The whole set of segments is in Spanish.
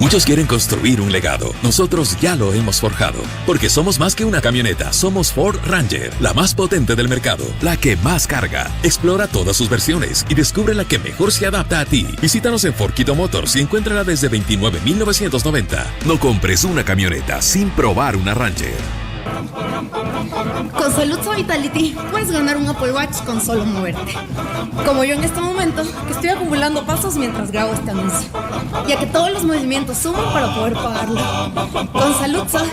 Muchos quieren construir un legado. Nosotros ya lo hemos forjado. Porque somos más que una camioneta. Somos Ford Ranger, la más potente del mercado, la que más carga. Explora todas sus versiones y descubre la que mejor se adapta a ti. Visítanos en Ford Quito Motors y encuéntrala desde $29,990. No compres una camioneta sin probar una Ranger. Con Saluzzo Vitality puedes ganar un Apple Watch con solo moverte. Como yo en este momento, que estoy acumulando pasos mientras grabo este anuncio, ya que todos los movimientos suman para poder pagarlo. Con Saluzzo,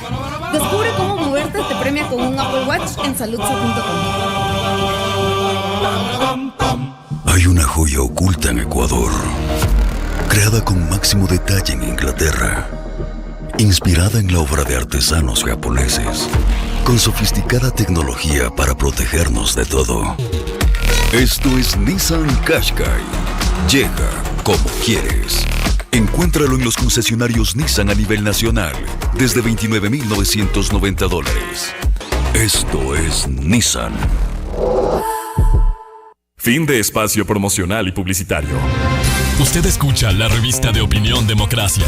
descubre cómo moverte te premia con un Apple Watch en saluzzo.com. Hay una joya oculta en Ecuador, creada con máximo detalle en Inglaterra, inspirada en la obra de artesanos japoneses, con sofisticada tecnología para protegernos de todo. Esto es Nissan Qashqai. Llega como quieres. Encuéntralo en los concesionarios Nissan a nivel nacional desde $29,990. Esto es Nissan. Fin de espacio promocional y publicitario. Usted escucha la revista de opinión Democracia.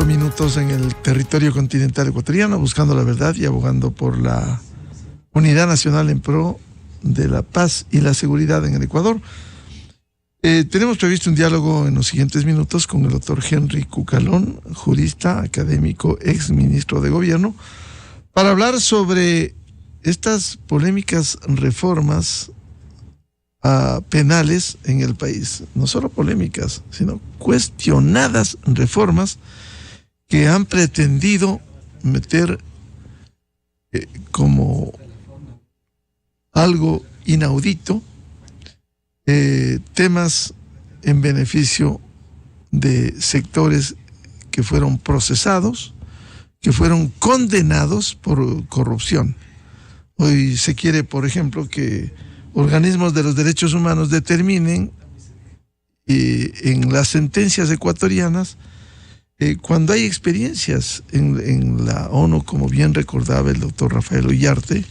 Minutos en el territorio continental ecuatoriano, buscando la verdad y abogando por la unidad nacional en pro de la paz y la seguridad en el Ecuador. Tenemos previsto un diálogo en los siguientes minutos con el doctor Henry Cucalón, jurista, académico, ex ministro de gobierno, para hablar sobre estas polémicas reformas penales en el país. No solo polémicas, sino cuestionadas reformas que han pretendido meter como algo inaudito temas en beneficio de sectores que fueron procesados, que fueron condenados por corrupción. Hoy se quiere, por ejemplo, que organismos de los derechos humanos determinen en las sentencias ecuatorianas cuando hay experiencias en la ONU, como bien recordaba el doctor Rafael Ullarte,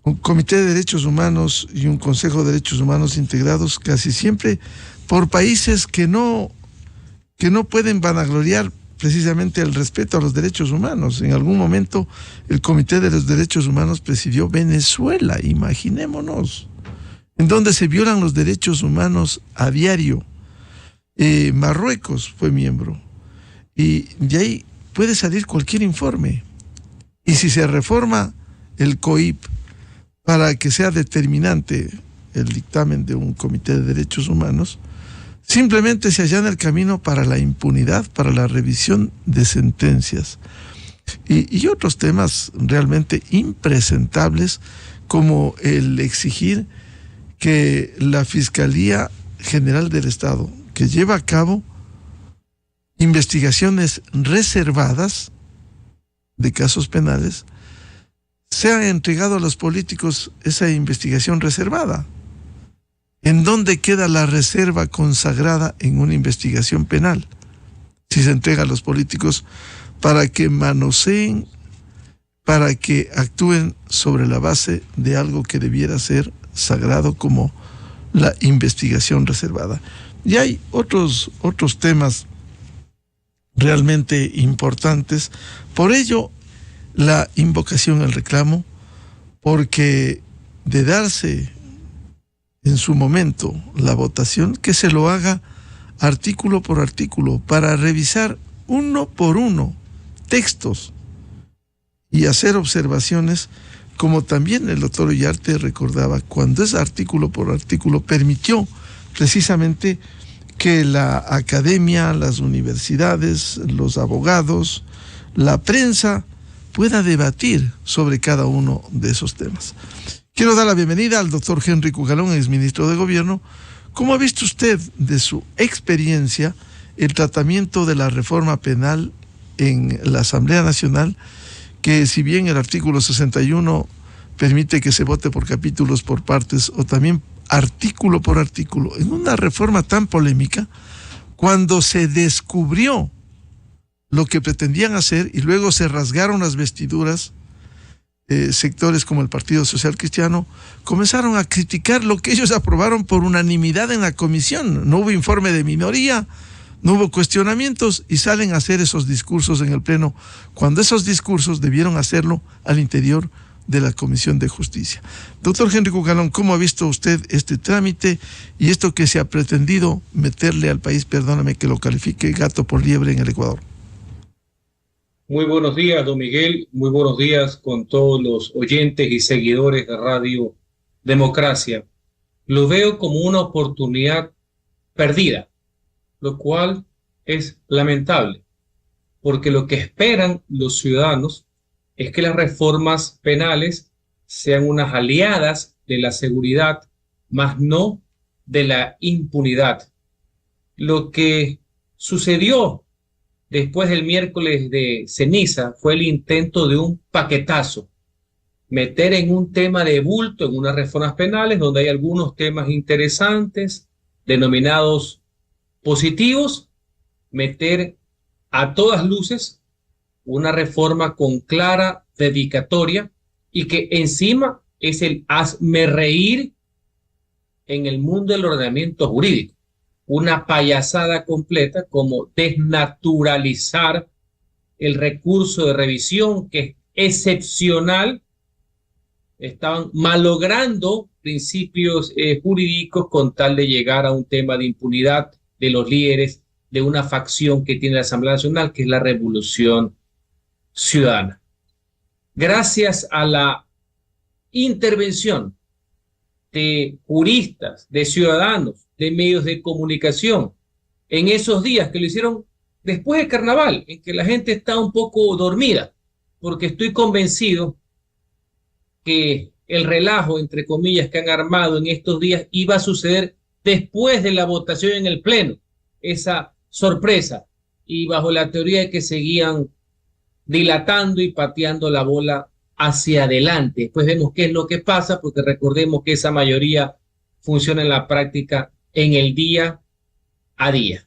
un comité de derechos humanos y un consejo de derechos humanos integrados casi siempre por países que no pueden vanagloriar precisamente el respeto a los derechos humanos. En algún momento el comité de los derechos humanos presidió Venezuela, imaginémonos, en donde se violan los derechos humanos a diario. Marruecos fue miembro y de ahí puede salir cualquier informe, y si se reforma el COIP para que sea determinante el dictamen de un comité de derechos humanos, simplemente se allana el camino para la impunidad, para la revisión de sentencias y otros temas realmente impresentables, como el exigir que la Fiscalía General del Estado, que lleva a cabo investigaciones reservadas de casos penales, sea entregado a los políticos esa investigación reservada. ¿En dónde queda la reserva consagrada en una investigación penal? Si se entrega a los políticos para que manoseen, para que actúen sobre la base de algo que debiera ser sagrado como la investigación reservada. Y hay otros temas realmente importantes. Por ello, la invocación al reclamo, porque de darse en su momento la votación, que se lo haga artículo por artículo, para revisar uno por uno textos y hacer observaciones, como también el doctor Ullarte recordaba, cuando es artículo por artículo, permitió precisamente que la academia, las universidades, los abogados, la prensa pueda debatir sobre cada uno de esos temas. Quiero dar la bienvenida al doctor Henry Cucalón, exministro de Gobierno, ¿Cómo ha visto usted, de su experiencia, el tratamiento de la reforma penal en la Asamblea Nacional, que si bien el artículo 61 permite que se vote por capítulos, por partes, o también artículo por artículo, en una reforma tan polémica, cuando se descubrió lo que pretendían hacer y luego se rasgaron las vestiduras, sectores como el Partido Social Cristiano comenzaron a criticar lo que ellos aprobaron por unanimidad en la comisión? No hubo informe de minoría, no hubo cuestionamientos, y salen a hacer esos discursos en el Pleno, cuando esos discursos debieron hacerlo al interior de la Comisión de Justicia. Doctor Henry Cucalón, ¿cómo ha visto usted este trámite y esto que se ha pretendido meterle al país, perdóname que lo califique, gato por liebre en el Ecuador? Muy buenos días, don Miguel. Muy buenos días con todos los oyentes y seguidores de Radio Democracia. Lo veo como una oportunidad perdida, lo cual es lamentable, porque lo que esperan los ciudadanos es que las reformas penales sean unas aliadas de la seguridad, más no de la impunidad. Lo que sucedió después del miércoles de ceniza fue el intento de un paquetazo, meter en un tema de bulto, en unas reformas penales, donde hay algunos temas interesantes, denominados positivos, meter a todas luces una reforma con clara dedicatoria y que encima es el hazme reír en el mundo del ordenamiento jurídico. Una payasada completa como desnaturalizar el recurso de revisión, que es excepcional. Estaban malogrando principios jurídicos con tal de llegar a un tema de impunidad de los líderes de una facción que tiene la Asamblea Nacional, que es la Revolución Ciudadana. Gracias a la intervención de juristas, de ciudadanos, de medios de comunicación, en esos días que lo hicieron después del carnaval, en que la gente está un poco dormida, porque estoy convencido que el relajo, entre comillas, que han armado en estos días iba a suceder después de la votación en el Pleno, esa sorpresa, y bajo la teoría de que seguían dilatando y pateando la bola hacia adelante. Después vemos qué es lo que pasa, porque recordemos que esa mayoría funciona en la práctica en el día a día.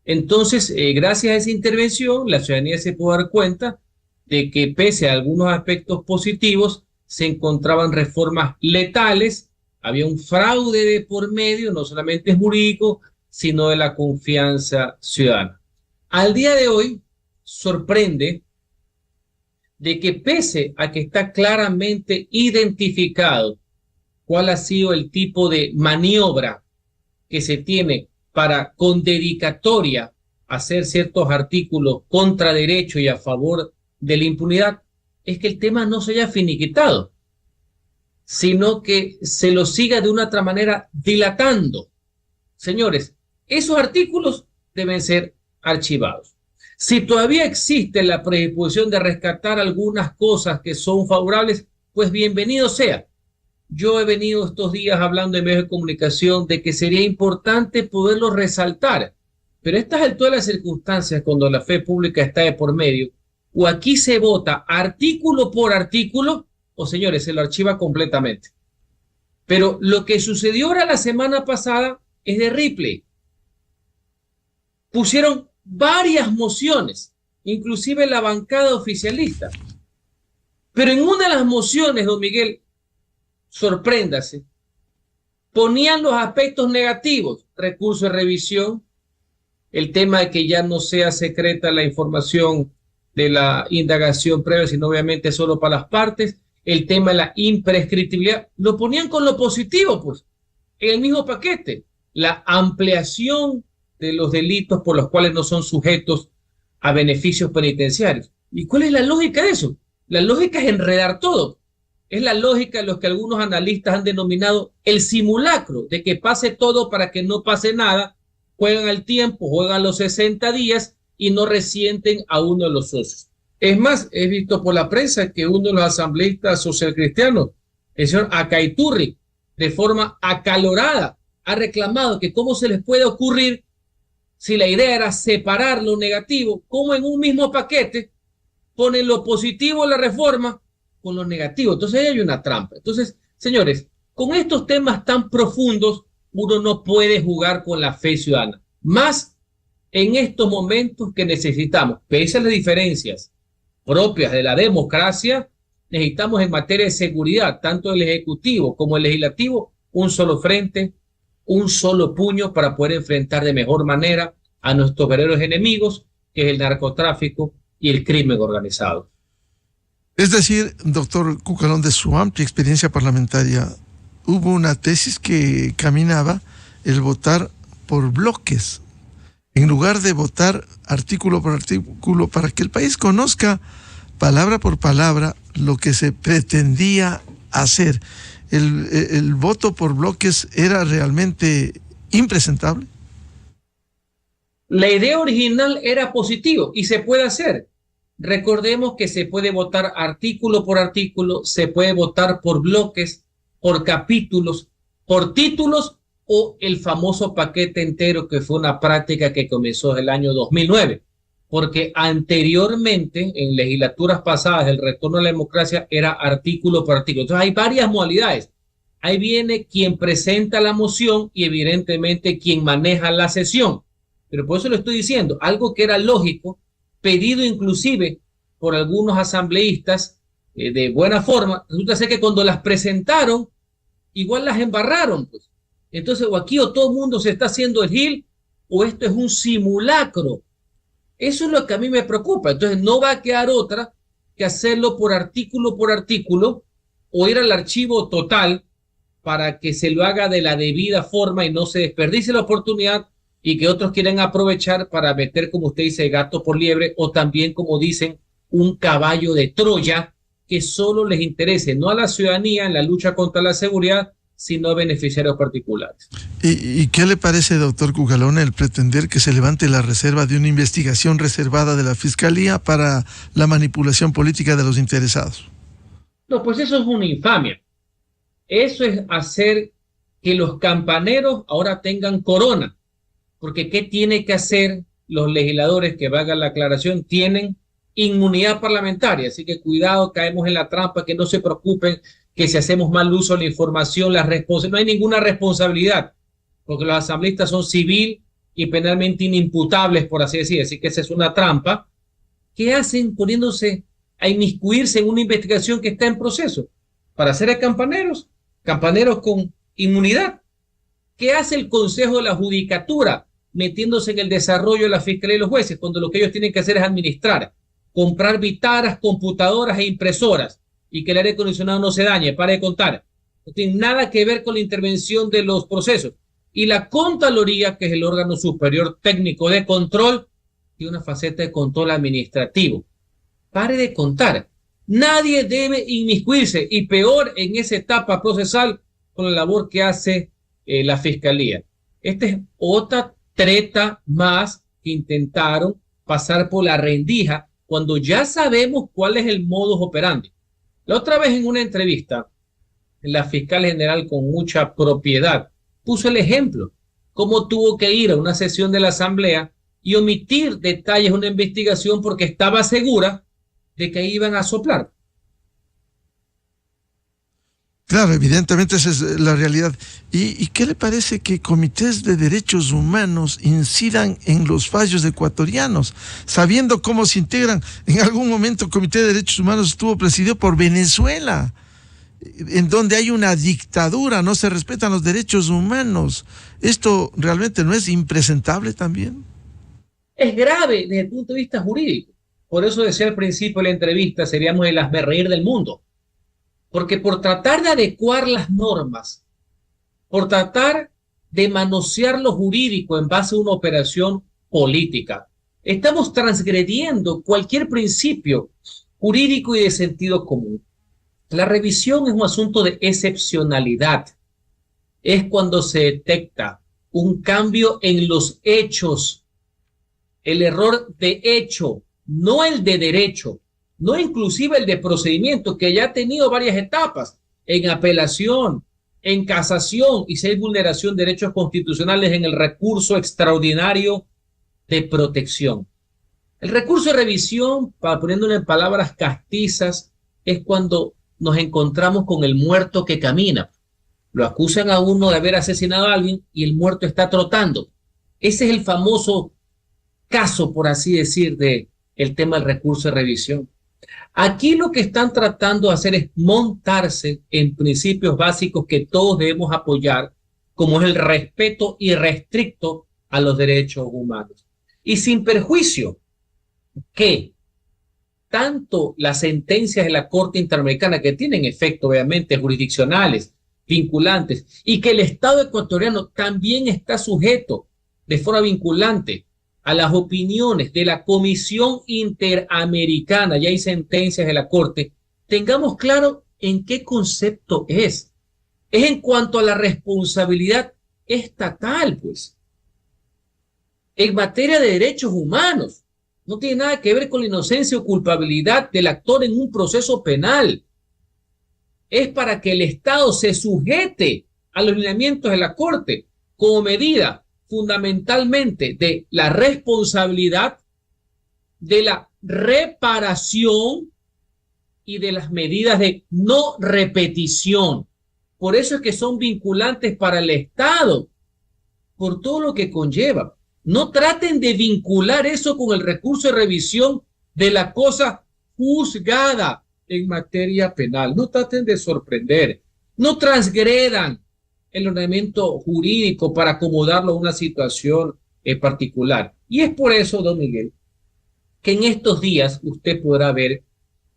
Entonces, gracias a esa intervención, la ciudadanía se pudo dar cuenta de que pese a algunos aspectos positivos, se encontraban reformas letales, había un fraude de por medio, no solamente jurídico, sino de la confianza ciudadana. Al día de hoy, sorprende de que pese a que está claramente identificado cuál ha sido el tipo de maniobra que se tiene para, con dedicatoria, hacer ciertos artículos contra derecho y a favor de la impunidad, es que el tema no se haya finiquitado, sino que se lo siga de una otra manera dilatando. Señores, esos artículos deben ser archivados. Si todavía existe la predisposición de rescatar algunas cosas que son favorables, pues bienvenido sea. Yo he venido estos días hablando en medios de comunicación de que sería importante poderlo resaltar, pero a estas alturas de las circunstancias, cuando la fe pública está de por medio, o aquí se vota artículo por artículo, o señores, se lo archiva completamente. Pero lo que sucedió ahora la semana pasada es de Ripley. Pusieron varias mociones, inclusive la bancada oficialista. Pero en una de las mociones, don Miguel, sorpréndase, ponían los aspectos negativos, recurso de revisión, el tema de que ya no sea secreta la información de la indagación previa, sino obviamente solo para las partes, el tema de la imprescriptibilidad, lo ponían con lo positivo, pues, en el mismo paquete, la ampliación de los delitos por los cuales no son sujetos a beneficios penitenciarios. ¿Y cuál es la lógica de eso? La lógica es enredar todo. Es la lógica de lo que algunos analistas han denominado el simulacro, de que pase todo para que no pase nada, juegan al tiempo, juegan los 60 días y no resienten a uno de los socios. Es más, he visto por la prensa que uno de los asambleístas socialcristianos, el señor Acaiturri, de forma acalorada, ha reclamado que cómo se les puede ocurrir, si la idea era separar lo negativo, cómo en un mismo paquete ponen lo positivo de la reforma con lo negativo. Entonces ahí hay una trampa. Entonces, señores, con estos temas tan profundos, uno no puede jugar con la fe ciudadana. Más en estos momentos que necesitamos, pese a las diferencias propias de la democracia, necesitamos en materia de seguridad, tanto el Ejecutivo como el Legislativo, un solo frente, un solo puño para poder enfrentar de mejor manera a nuestros verdaderos enemigos, que es el narcotráfico y el crimen organizado. Es decir, doctor Cucalón, de su amplia experiencia parlamentaria, hubo una tesis que caminaba el votar por bloques, en lugar de votar artículo por artículo, para que el país conozca palabra por palabra lo que se pretendía hacer. El voto por bloques era realmente impresentable. La idea original era positivo y se puede hacer. Recordemos que se puede votar artículo por artículo, se puede votar por bloques, por capítulos, por títulos o el famoso paquete entero, que fue una práctica que comenzó en el año 2009. Porque anteriormente, en legislaturas pasadas, el retorno a la democracia era artículo por artículo. Entonces hay varias modalidades. Ahí viene quien presenta la moción y evidentemente quien maneja la sesión. Pero por eso lo estoy diciendo, algo que era lógico, pedido inclusive por algunos asambleístas de buena forma, resulta ser que cuando las presentaron, igual las embarraron, pues. Entonces, o aquí o todo el mundo se está haciendo el gil, o esto es un simulacro. Eso es lo que a mí me preocupa. Entonces no va a quedar otra que hacerlo por artículo, o ir al archivo total para que se lo haga de la debida forma y no se desperdicie la oportunidad y que otros quieran aprovechar para meter, como usted dice, gato por liebre, o también, como dicen, un caballo de Troya que solo les interese, no a la ciudadanía en la lucha contra la seguridad, sino a beneficiarios particulares. ¿Y qué le parece, doctor Cucalón, el pretender que se levante la reserva de una investigación reservada de la Fiscalía para la manipulación política de los interesados? No, pues eso es una infamia. Eso es hacer que los campaneros ahora tengan corona. Porque ¿qué tiene que hacer los legisladores que valgan la aclaración? Tienen inmunidad parlamentaria, así que cuidado, caemos en la trampa, que no se preocupen que si hacemos mal uso de la información, no hay ninguna responsabilidad, porque los asambleístas son civil y penalmente inimputables, por así decir, así que esa es una trampa. ¿Qué hacen poniéndose a inmiscuirse en una investigación que está en proceso? Para hacer a campaneros con inmunidad. ¿Qué hace el Consejo de la Judicatura metiéndose en el desarrollo de la Fiscalía y los jueces, cuando lo que ellos tienen que hacer es administrar, comprar vitaras, computadoras e impresoras, y que el aire acondicionado no se dañe? Para de contar. No tiene nada que ver con la intervención de los procesos. Y la Contraloría, que es el órgano superior técnico de control, tiene una faceta de control administrativo. Pare de contar. Nadie debe inmiscuirse, y peor en esa etapa procesal con la labor que hace la Fiscalía. Esta es otra treta más que intentaron pasar por la rendija cuando ya sabemos cuál es el modus operandi. La otra vez en una entrevista, la fiscal general con mucha propiedad puso el ejemplo, cómo tuvo que ir a una sesión de la Asamblea y omitir detalles de una investigación porque estaba segura de que iban a soplar. Claro, evidentemente esa es la realidad. ¿Y qué le parece que comités de derechos humanos incidan en los fallos ecuatorianos, sabiendo cómo se integran? En algún momento el Comité de Derechos Humanos estuvo presidido por Venezuela, en donde hay una dictadura, no se respetan los derechos humanos. ¿Esto realmente no es impresentable también? Es grave desde el punto de vista jurídico. Por eso decía al principio de la entrevista, seríamos el hazmerreír del mundo. Porque por tratar de adecuar las normas, por tratar de manosear lo jurídico en base a una operación política, estamos transgrediendo cualquier principio jurídico y de sentido común. La revisión es un asunto de excepcionalidad. Es cuando se detecta un cambio en los hechos, el error de hecho, no el de derecho. No inclusive el de procedimiento, que ya ha tenido varias etapas, en apelación, en casación y si hay vulneración de derechos constitucionales en el recurso extraordinario de protección. El recurso de revisión, para poniéndolo en palabras castizas, es cuando nos encontramos con el muerto que camina. Lo acusan a uno de haber asesinado a alguien y el muerto está trotando. Ese es el famoso caso, por así decir, de el tema del recurso de revisión. Aquí lo que están tratando de hacer es montarse en principios básicos que todos debemos apoyar, como es el respeto irrestricto a los derechos humanos. Y sin perjuicio que tanto las sentencias de la Corte Interamericana, que tienen efecto obviamente jurisdiccionales, vinculantes, y que el Estado ecuatoriano también está sujeto de forma vinculante a las opiniones de la Comisión Interamericana, ya hay sentencias de la Corte, tengamos claro en qué concepto es. Es en cuanto a la responsabilidad estatal, pues. En materia de derechos humanos, no tiene nada que ver con la inocencia o culpabilidad del actor en un proceso penal. Es para que el Estado se sujete a los lineamientos de la Corte como medida fundamentalmente de la responsabilidad, de la reparación y de las medidas de no repetición. Por eso es que son vinculantes para el Estado, por todo lo que conlleva. No traten de vincular eso con el recurso de revisión de la cosa juzgada en materia penal. No traten de sorprender, no transgredan el ordenamiento jurídico para acomodarlo a una situación particular. Y es por eso, don Miguel, que en estos días usted podrá ver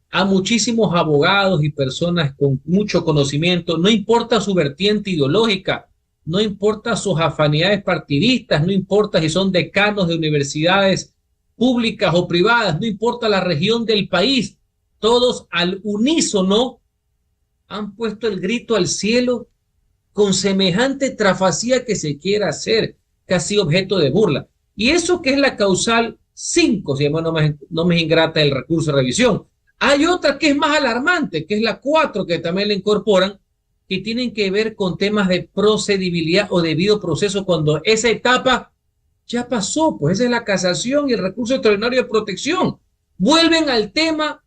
a muchísimos abogados y personas con mucho conocimiento, no importa su vertiente ideológica, no importa sus afinidades partidistas, no importa si son decanos de universidades públicas o privadas, no importa la región del país, todos al unísono han puesto el grito al cielo con semejante trafacía que se quiera hacer, que ha sido objeto de burla. Y eso que es la causal 5, se llama no me ingrata el recurso de revisión. Hay otra que es más alarmante, que es la 4, que también le incorporan, que tienen que ver con temas de procedibilidad o debido proceso cuando esa etapa ya pasó, pues esa es la casación y el recurso extraordinario de protección. Vuelven al tema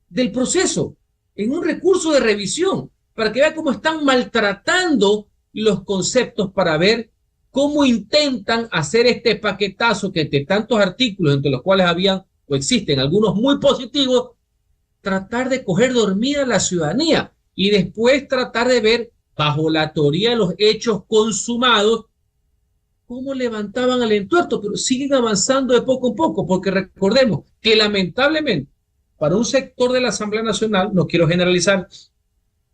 del proceso en un recurso de revisión para que vea cómo están maltratando los conceptos, para ver cómo intentan hacer este paquetazo que entre tantos artículos, entre los cuales habían o existen algunos muy positivos, tratar de coger dormida a la ciudadanía y después tratar de ver, bajo la teoría de los hechos consumados, cómo levantaban al entuerto, pero siguen avanzando de poco en poco, porque recordemos que lamentablemente, para un sector de la Asamblea Nacional, no quiero generalizar,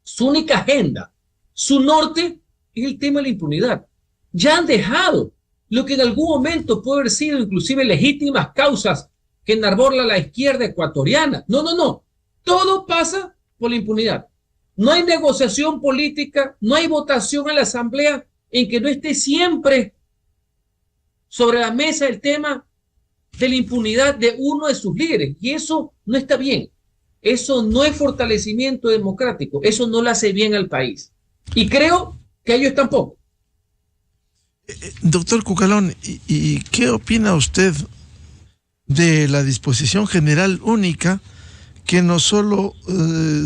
su única agenda, su norte, es el tema de la impunidad. Ya han dejado lo que en algún momento puede haber sido inclusive legítimas causas que enarbola la izquierda ecuatoriana. No. Todo pasa por la impunidad. No hay negociación política, no hay votación en la Asamblea en que no esté siempre sobre la mesa el tema de la impunidad de uno de sus líderes. Y eso no está bien. Eso no es fortalecimiento democrático. Eso no le hace bien al país. Y creo que a ellos tampoco. Doctor Cucalón, ¿y qué opina usted de la disposición general única que no solo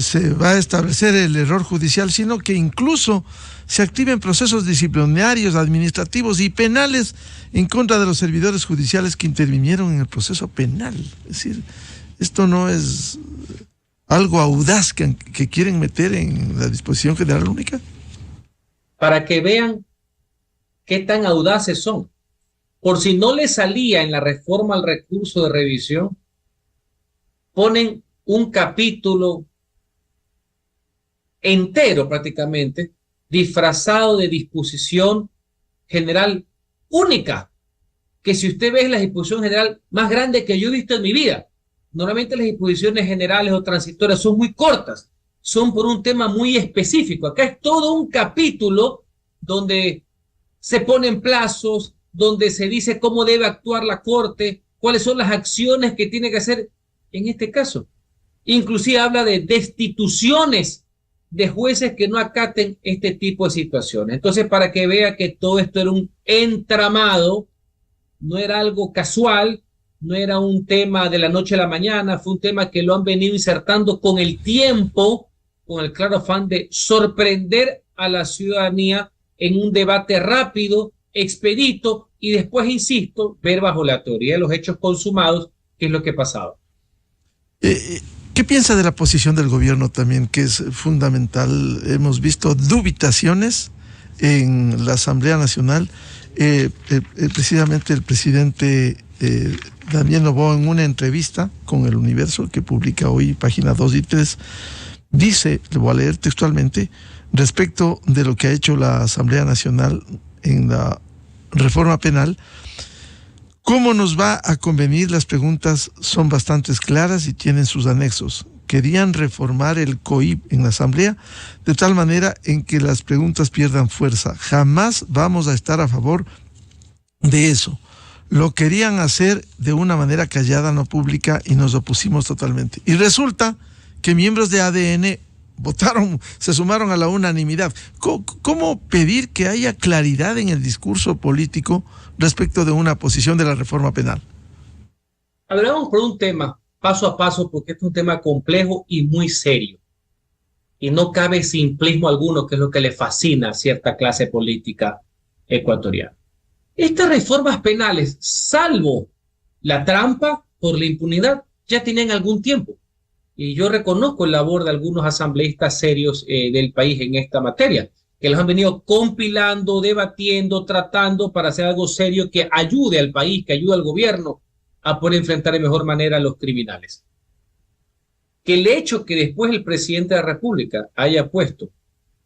se va a establecer el error judicial, sino que incluso se activen procesos disciplinarios, administrativos y penales en contra de los servidores judiciales que intervinieron en el proceso penal? Es decir, esto no es algo audaz que quieren meter en la disposición general única. Para que vean qué tan audaces son. Por si no les salía en la reforma al recurso de revisión, ponen un capítulo entero prácticamente disfrazado de disposición general única, que si usted ve es la disposición general más grande que yo he visto en mi vida. Normalmente las disposiciones generales o transitorias son muy cortas, son por un tema muy específico. Acá es todo un capítulo donde se ponen plazos, donde se dice cómo debe actuar la Corte, cuáles son las acciones que tiene que hacer en este caso. Inclusive habla de destituciones de jueces que no acaten este tipo de situaciones. Entonces, para que vea que todo esto era un entramado, no era algo casual, no era un tema de la noche a la mañana, fue un tema que lo han venido insertando con el tiempo, con el claro afán de sorprender a la ciudadanía en un debate rápido, expedito, y después, insisto, ver bajo la teoría de los hechos consumados qué es lo que pasaba. ¿Qué piensa de la posición del gobierno también, que es fundamental? Hemos visto dubitaciones en la Asamblea Nacional. Precisamente el presidente Daniel Noboa, en una entrevista con El Universo, que publica hoy, páginas 2 y 3, dice, le voy a leer textualmente, respecto de lo que ha hecho la Asamblea Nacional en la reforma penal: ¿cómo nos va a convenir? Las preguntas son bastante claras y tienen sus anexos. Querían reformar el COIP en la Asamblea de tal manera en que las preguntas pierdan fuerza. Jamás vamos a estar a favor de eso. Lo querían hacer de una manera callada, no pública, y nos opusimos totalmente. Y resulta que miembros de ADN votaron, se sumaron a la unanimidad. ¿Cómo pedir que haya claridad en el discurso político respecto de una posición de la reforma penal? A ver, vamos por un tema, paso a paso, porque este es un tema complejo y muy serio. Y no cabe simplismo alguno, que es lo que le fascina a cierta clase política ecuatoriana. Estas reformas penales, salvo la trampa por la impunidad, ya tienen algún tiempo. Y yo reconozco la labor de algunos asambleístas serios del país en esta materia, que los han venido compilando, debatiendo, tratando para hacer algo serio que ayude al país, que ayude al gobierno a poder enfrentar de mejor manera a los criminales. Que el hecho que después el presidente de la República haya puesto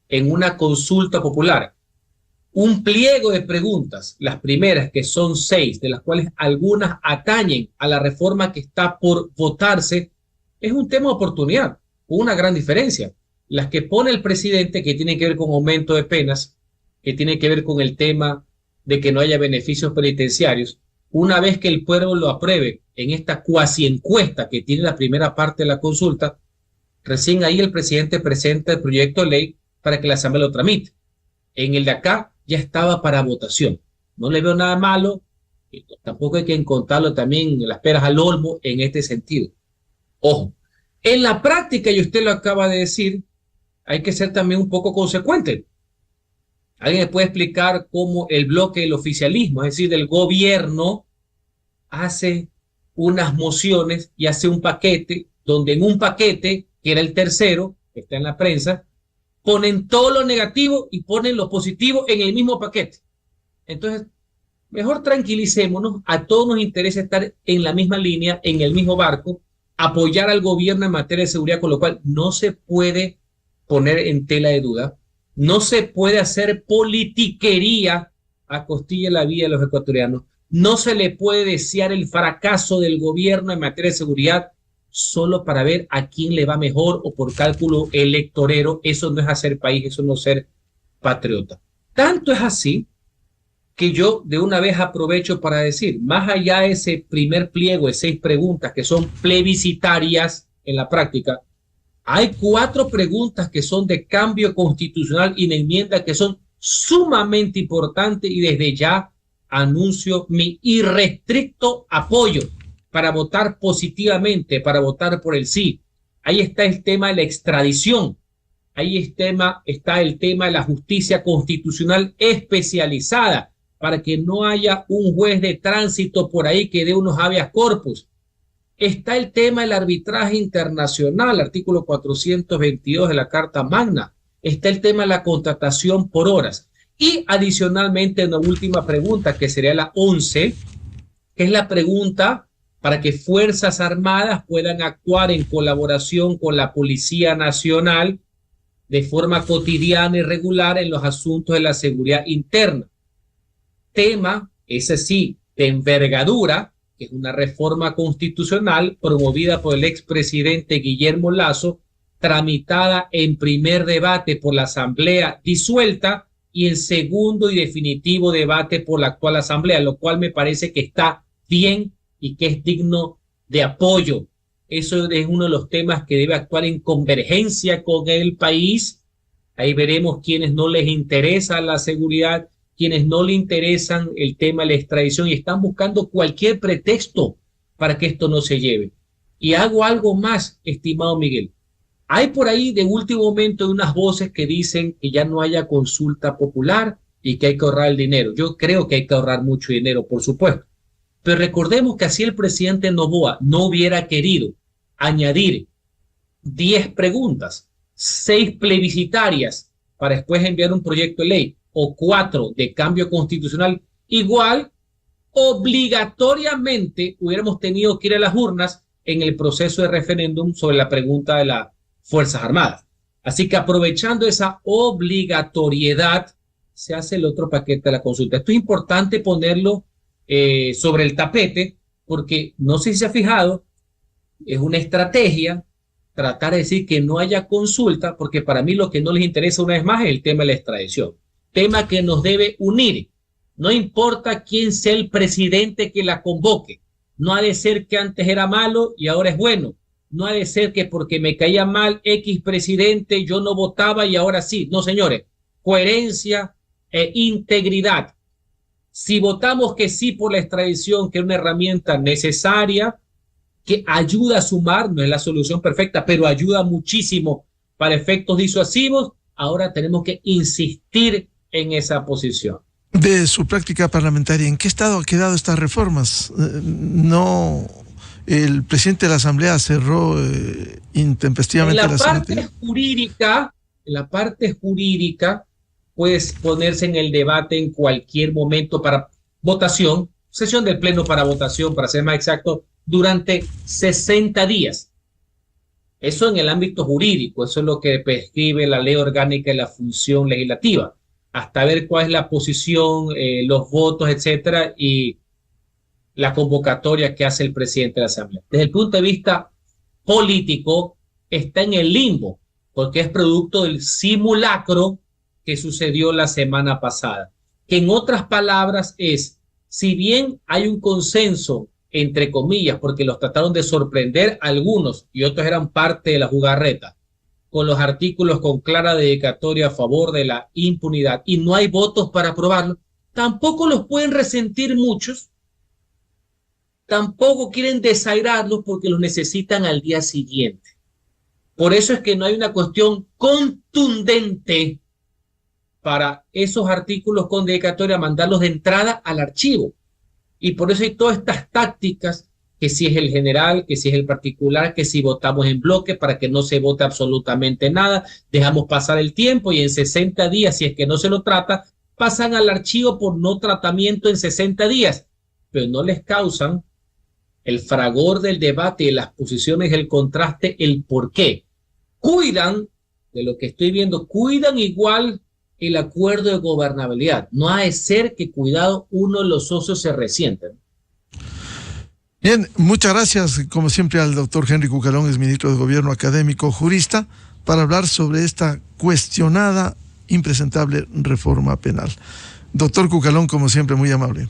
en una consulta popular un pliego de preguntas, las primeras, que son 6, de las cuales algunas atañen a la reforma que está por votarse, es un tema de oportunidad, con una gran diferencia. Las que pone el presidente, que tienen que ver con aumento de penas, que tiene que ver con el tema de que no haya beneficios penitenciarios, una vez que el pueblo lo apruebe en esta cuasi encuesta que tiene la primera parte de la consulta, recién ahí el presidente presenta el proyecto de ley para que la Asamblea lo tramite. En el de acá ya estaba para votación. No le veo nada malo, tampoco hay que encontrarlo también las peras al olmo en este sentido. Ojo, en la práctica, y usted lo acaba de decir, hay que ser también un poco consecuente. ¿Alguien me puede explicar cómo el bloque del oficialismo, es decir, del gobierno, hace unas mociones y hace un paquete, donde en un paquete, que era el tercero, que está en la prensa, ponen todo lo negativo y ponen lo positivo en el mismo paquete? Entonces, mejor tranquilicémonos, a todos nos interesa estar en la misma línea, en el mismo barco, apoyar al gobierno en materia de seguridad, con lo cual no se puede poner en tela de duda, no se puede hacer politiquería a costilla de la vida de los ecuatorianos, no se le puede desear el fracaso del gobierno en materia de seguridad solo para ver a quién le va mejor o por cálculo electorero. Eso no es hacer país, eso no es ser patriota. Tanto es así que yo de una vez aprovecho para decir, más allá de ese primer pliego de 6 preguntas que son plebiscitarias en la práctica, hay 4 preguntas que son de cambio constitucional y de enmienda que son sumamente importantes, y desde ya anuncio mi irrestricto apoyo para votar positivamente, para votar por el sí. Ahí está el tema de la extradición. Ahí está el tema de la justicia constitucional especializada, para que no haya un juez de tránsito por ahí que dé unos habeas corpus. Está el tema del arbitraje internacional, artículo 422 de la Carta Magna. Está el tema de la contratación por horas. Y adicionalmente, una última pregunta, que sería la 11, que es la pregunta para que Fuerzas Armadas puedan actuar en colaboración con la Policía Nacional de forma cotidiana y regular en los asuntos de la seguridad interna. Tema, ese sí, de envergadura, que es una reforma constitucional promovida por el expresidente Guillermo Lasso, tramitada en primer debate por la Asamblea disuelta y en segundo y definitivo debate por la actual Asamblea, lo cual me parece que está bien y que es digno de apoyo. Eso es uno de los temas que debe actuar en convergencia con el país. Ahí veremos quienes no les interesa la seguridad, quienes no le interesan el tema de la extradición y están buscando cualquier pretexto para que esto no se lleve. Y hago algo más, estimado Miguel. Hay por ahí de último momento unas voces que dicen que ya no haya consulta popular y que hay que ahorrar el dinero. Yo creo que hay que ahorrar mucho dinero, por supuesto. Pero recordemos que así el presidente Noboa no hubiera querido añadir 10 preguntas, 6 plebiscitarias para después enviar un proyecto de ley o 4 de cambio constitucional, igual obligatoriamente hubiéramos tenido que ir a las urnas en el proceso de referéndum sobre la pregunta de las Fuerzas Armadas. Así que aprovechando esa obligatoriedad, se hace el otro paquete de la consulta. Esto es importante ponerlo sobre el tapete, porque no sé si se ha fijado, es una estrategia tratar de decir que no haya consulta, porque para mí lo que no les interesa una vez más es el tema de la extradición. Tema que nos debe unir. No importa quién sea el presidente que la convoque. No ha de ser que antes era malo y ahora es bueno. No ha de ser que porque me caía mal X presidente yo no votaba y ahora sí. No, señores. Coherencia e integridad. Si votamos que sí por la extradición, que es una herramienta necesaria, que ayuda a sumar, no es la solución perfecta, pero ayuda muchísimo para efectos disuasivos, ahora tenemos que insistir en esa posición. De su práctica parlamentaria, ¿en qué estado ha quedado estas reformas? No, el presidente de la Asamblea cerró intempestivamente la En la parte jurídica puede ponerse en el debate en cualquier momento para votación, sesión del Pleno para votación, para ser más exacto, durante 60 días. Eso en el ámbito jurídico, eso es lo que prescribe la ley orgánica de la función legislativa, hasta ver cuál es la posición, los votos, etcétera, y la convocatoria que hace el presidente de la Asamblea. Desde el punto de vista político, está en el limbo, porque es producto del simulacro que sucedió la semana pasada. Que en otras palabras es, si bien hay un consenso, entre comillas, porque los trataron de sorprender algunos y otros eran parte de la jugarreta, con los artículos con clara dedicatoria a favor de la impunidad y no hay votos para aprobarlo, tampoco los pueden resentir muchos, tampoco quieren desairarlos porque los necesitan al día siguiente. Por eso es que no hay una cuestión contundente para esos artículos con dedicatoria mandarlos de entrada al archivo. Y por eso hay todas estas tácticas, que si es el general, que si es el particular, que si votamos en bloque para que no se vote absolutamente nada, dejamos pasar el tiempo y en 60 días, si es que no se lo trata, pasan al archivo por no tratamiento en 60 días, pero no les causan el fragor del debate y las posiciones, el contraste, el por qué. Cuidan, de lo que estoy viendo, cuidan igual el acuerdo de gobernabilidad. No ha de ser que, cuidado, uno de los socios se resienten. Bien, muchas gracias, como siempre, al doctor Henry Cucalón, es ministro de Gobierno, académico, jurista, para hablar sobre esta cuestionada, impresentable reforma penal. Doctor Cucalón, como siempre, muy amable.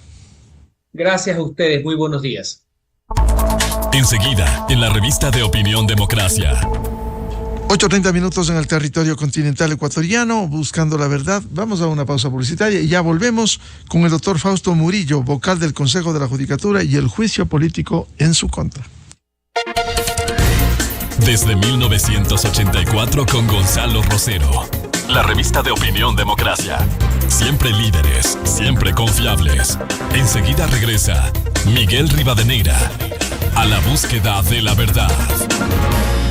Gracias a ustedes, muy buenos días. Enseguida, en la revista de Opinión Democracia. 8:30 minutos en el territorio continental ecuatoriano, buscando la verdad. Vamos a una pausa publicitaria y ya volvemos con el doctor Fausto Murillo, vocal del Consejo de la Judicatura y el juicio político en su contra. Desde 1984 con Gonzalo Rosero. La revista de Opinión Democracia. Siempre líderes, siempre confiables. Enseguida regresa Miguel Rivadeneira a la búsqueda de la verdad.